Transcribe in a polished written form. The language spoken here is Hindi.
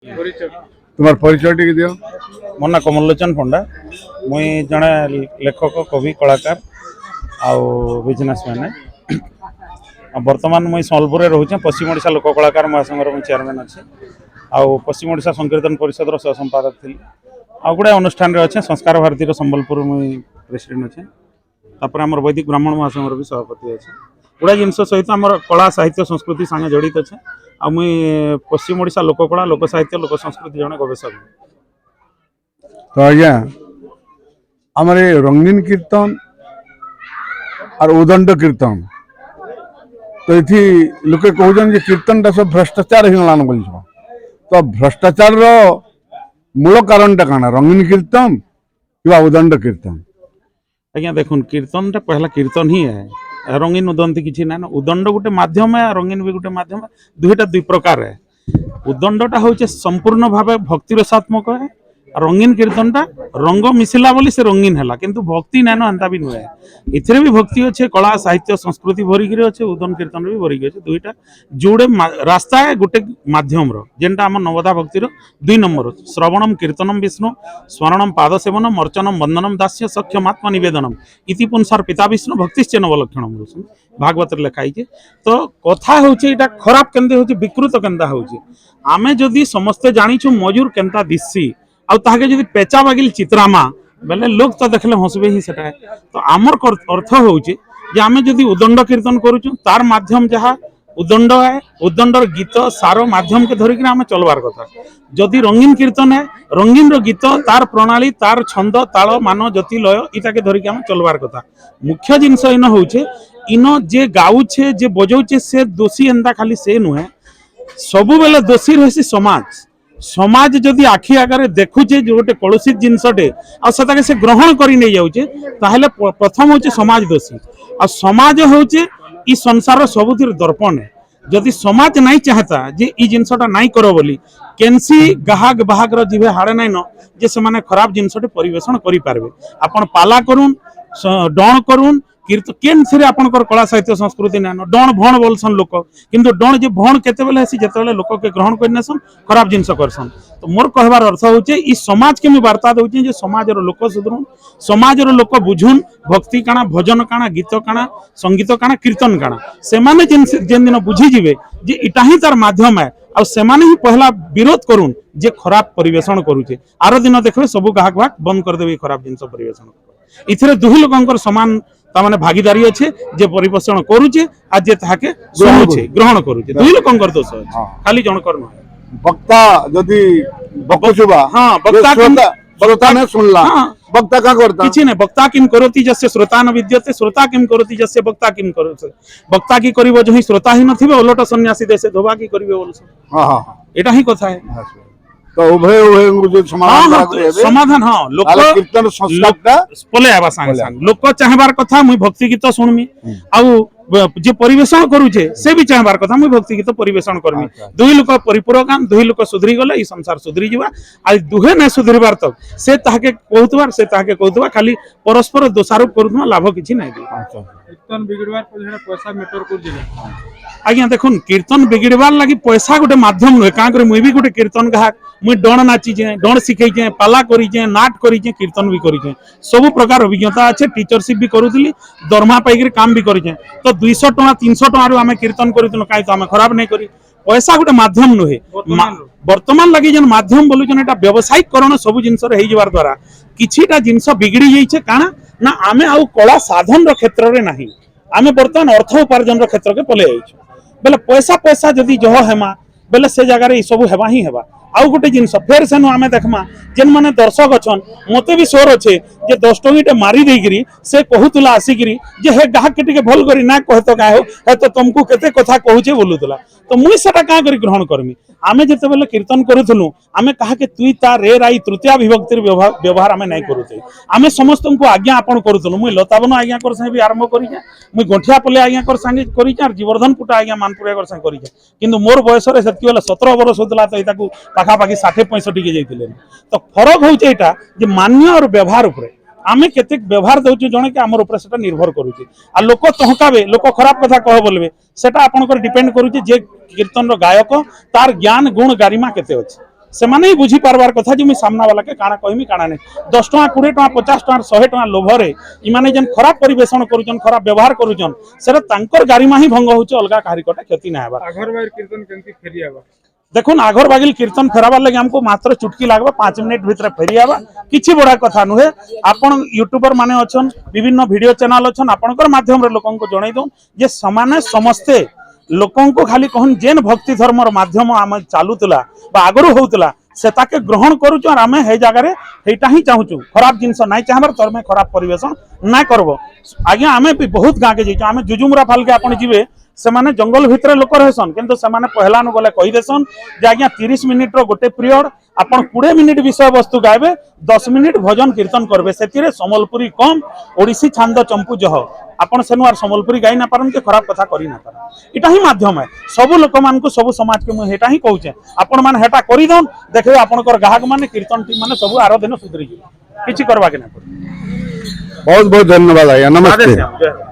तुम्हार परिचय टी दियो। मो ना कमलोचन पंडा मुई जड़े लेखक कवि कलाकार आउ बिजनेसमैन बर्तमान मुई सम्बलपुर रोचे पश्चिम ओडिशा लोक कलाकार महासंघर मुझे चेयरमैन अच्छे आउ पश्चिम ओडिशा संकीर्तन परिषद सह संपादक थी आ गुड़ा अनुष्ठान अच्छे संस्कार भारती सम्बलपुर मुई प्रेसिडेंट अच्छे तापर आम वैदिक ब्राह्मण महासंघर भी सभापति अच्छे गुड़ा जिनस सहित आम कला साहित्य संस्कृति सागे जड़ित अच्छे आ मुई पश्चिम ओडिशा लोककला लोक साहित्य लोक संस्कृति जड़े गवेषक। तो आज्ञा आम रंगीन कीर्तन और उदंड कीर्तन तो ये लोके कहते कीर्तन टा सब भ्रष्टाचार होगलान बोल तो भ्रष्टाचार मूल कारण टा कण रंगीन कीर्तन कि उदंड कीर्तन। आज्ञा देखुन कीर्तन टा पहला कीर्तन ही है रंगीन उदंती किसी ना उदंड गोटे माध्यम है रंगीन भी गोटे माध्यम है दुईटा दुई प्रकार है। उदंडटा हूँ संपूर्ण भाव भक्ति रसात्मक है रंगीन कीर्तन टा रंग मिसिला बोली से रंगीन है किंतु भक्ति नाइन एंता भी नुहे इथे भी भक्ति अच्छे कला साहित्य संस्कृति भरिकी अच्छे उदन कीर्तन भी भरिकी अच्छे दुईटा जोड़े रास्ता है गोटे माध्यम जेनटा आम नवदा भक्तिर 2 नंबर श्रवणम कीर्तनम विष्णु स्मरणम पाद सेवनम अर्चनम बंदनम दास्य सख्यमात्मा निवेदनम इति पुंसार पिता विष्णु भक्तिश्च नवलक्षणम भागवत लिखाई तो कथा हूँ खराब केंदे हूँ विकृत केंदा हूँ आमे जदि समस्ते जानीचु मजूर केंता दिसी आगे जदि पेचा बागिल चित्रामा बेले लोग तो देखले हसबे ही सेटा है तो आमर अर्थ हूँ जे आमे जदि उदंड कीर्तन करूचु तार माध्यम जहाँ उदंड है उदंडर गीत सारो माध्यम के धरिक आमे चलवार कथा जदि रंगीन कीर्तन है रंगीन रो गीत तार प्रणाली तार छंद ताल मान जति लय इटा के धरिक आमे चलवार कथा मुख्य जिनस इन होउछे इन जे गाउछे जे बजाउछे से दोषी एंदा खाली से नुहे सबु बेले दोषी रही समाज समाज जदि आखि आगे देखुचे जो गोटे कलुषित जिनसटे आके से ग्रहण कर नहीं जाऊे ताहले प्रथम हूँ समाज दोषी आ समाज हूँ इ संसार सबुतिर दर्पण है जदि समाज नहीं चाहता जे इ जिनसटा नहीं करो बोली केनसी गाहक बाहक जीवे हाड़े नाइन जे से माने खराब जिनसटे परिवेशन करि पारबे आपण पाला करूँ डण करूँ कीर्तन केन से आपनकर कला साहित्य संस्कृति नान डण भण बोलसन लोक किंतु डण जे भण केते बेले हेसी जेते लोक के ग्रहण करनेसन खराब जिनस करसन तो मोर कहबार अर्थ होचे ई समाज के मी वार्ता दउची जे समाज रो लोक सुधरुन समाज रो लोक बुझुन भक्ति काना भजन काना गीत काना संगीत काना कीर्तन काना से माने जेन दिन बुझी जिवे जे इटा ही तार माध्यम है आ से माने ही पहला विरोध करूं जे खराब परिवेशन करूचे आरो दिन देखबे सब गाहक भाग बंद कर देबे खराब जिनस परिवेशन इथरे दुही लोकंकर समान तामाने भागीदारी अच्छे जे परिवेषण करूचे आज जे ताके सुनुचे ग्रहण करूचे दुई लोकंकर दोष है खाली जनकर न वक्ता जदी बकचुबा हां वक्ता श्रोता ने सुनला वक्ता का करता किछि ने वक्ता किम करोति जस्य श्रोता न विद्यते श्रोता किम करोति जस्य वक्ता किम करोति वक्ता की करिवो जहि श्रोता ही नथिबे ओलट सन्यासी देशे धोबा की करिवे बोलस हां हां एटा ही कथा है तो उभय जो समाधान हाँ लोक कीर्तन संस्कारटा पले आबा संग संग लोक चाहबार कथा मुई भक्ति गीत सुनमी आउ जे परिवेषण करूचे से भी चाहबार कथा मुई भक्ति गीत परिवेषण करमी दुई लोक परिपूरकान दुई लोक सुधरी गले ई संसार सुधरी जिवा आ दुहे न सुधरिबार तक से ताके कहतबार से ताके कहतबा खाली परस्पर दोषारोप करूथमा लाभ किछि नै कीर्तन बिगड़बार पर पैसा मैटर कर दिले आज्ञा देखुन कीर्तन बिगड़बार लगी पैसा गोटे माध्यम नुहे क्या कर मुई भी गोटे कीर्तन गाहक मुई डण नाचीचे डण शिखैचे पाला करीचे नाट करीचे कीर्तन भी करीचे सब प्रकार अभिज्ञता अच्छे टीचरशिप भी करूली दरमा पाइक काम भी करीचे तो 200 टका 300 टका आम कीर्तन करूँ कहीं तो आम खराब नहीं करी पैसा गोटे माध्यम नुहे वर्तमान लगी जेन माध्यम बोलुचन एटा व्यावसायिकरण सब जिनस होइजबार द्वारा किछिटा जिनस बिगड़ी जाइछे काना ना आमे आउ कला साधन रो क्षेत्र रे नाही आमे वर्तमान अर्थ उपार्जन रो क्षेत्र के पले आइछ बेले पैसा पैसा जदि जह हेमा बेले से जगह रे सब हेबा ही हेबा आउ गोटे जिनस फेर सेनु आमे देखमा जेन माने दर्शक अछन मते भी शोर अच्छे जे 10 टंगीटे मारी देगिरी से कहूतला आसिगिरी जे हे गाहक के टिके भल करी ना कहतो का हो हे तो तुमको केते कथा कहूचे बोलुतला तो मुई सेटा का करी ग्रहण करमी आमे जेते बेले कीर्तन करूथलु आमे कहा के तुई ता रे राई तृतीया विभक्तिर व्यवहार आमे नै करूते आमे समस्त को आज्ञा आपण करूथलु मुई लतावन आज्ञा कर संगे भी आरंभ करी जा मुई गंठिया पले आज्ञा कर संगे करी जा जीवर्धन पुटा आज्ञा मानपुरा कर संगे करी जा किंतु मोर बयस रे सेति बेले 17 वर्ष होतला तो इताकू पाखापाखि 60-65 के जाइतिले तो फरक होउचे एटा जे मान्य और व्यवहार उपरे आमे केते व्यवहार दउछु जणे के हमर ऊपर सेटा निर्भर करूची आ लोक तहकाबे लोक खराब कथा कह बोलबे सेटा आपनकर डिपेंड करूची जे कीर्तन रो गायक तार ज्ञान गुण गारिमा केते अछि ସେମାନେ ହିଁ ବୁଝି ପାରବାର କଥା ଯେ ମୁଇଁ ସାମ୍ନା ବାଲାକେ କାଣା କହିମି କାଣା ନାହିଁ 10 ଟଙ୍କା 20 ଟଙ୍କା 50 ଟଙ୍କା 100 ଟଙ୍କା ଲୋଭରେ ଇମାନେ ଯେନ୍ ଖରାପ ପରିବେଷଣ କରୁଛନ୍ ଖରାପ ବ୍ୟବହାର କରୁଛନ୍ ସେଟା ତାଙ୍କର ଗାରିମା ହିଁ ଭଙ୍ଗ ହଉଛି ଅଲଗା କାହାରି କଟା କ୍ଷତି ନାହିଁ ହେବାର ଆଘର ବାଇର କୀର୍ତ୍ତନ କେମିତି ଫେରି आवा দেখুন আগর বাগিল কীর্তন ফেরাবার লাগে আমাকে মাত্র চুটকি লাগবে 5 মিনিট ভিতরে ফেরি যাবা কিছু বড় কথা নুহে আপন ইউটিউবার মানে অছন বিভিন্ন ভিডিও চ্যানেল অছন আপনकर মাধ্যমরে লোকଙ୍କୁ জଣାই দઉં যে সমানে সমস্তে লোকଙ୍କୁ খালি कहन जेन भक्ति धर्मर माध्यम आम चालुतला बा आगरु होउतला से ताके ग्रहण करूछु और आमे हे जगह हेटा ही चाहूछु खराब जिंस नाही चाहबर तोरमे खराब परिवेशन ना करबो आज्ञा आमे भी बहुत गाँ के जाइछु आमे जुजुमरा फाल के आपण जिवे सेमाने जंगल भितर लोक रहसन किंतु सेमाने पहला नु गले कहि देसन जे आज्ञा 30 मिनिट रो गोटे पीरियड आपण 20 मिनिट विषय वस्तु गायबे 10 मिनिट भजन कीर्तन करबे सेतिरे समलपुरी कम ओडिसी छांद चंपू जह आपण सेनुआर समलपुरी गाई ना पारन के खराब कथा करि ना पारन इटा ही माध्यम है सब लोक मान को सब समाज के मु हेटा ही कहूचे आपण मान हेटा करि दन देखबे आपनकर ग्राहक माने कीर्तन टीम माने सब आरो दिन सुधरी किछि करबा के ना पड़े बहुत बहुत धन्यवाद आज्ञा राधे नमस्ते श्याम, जय हो।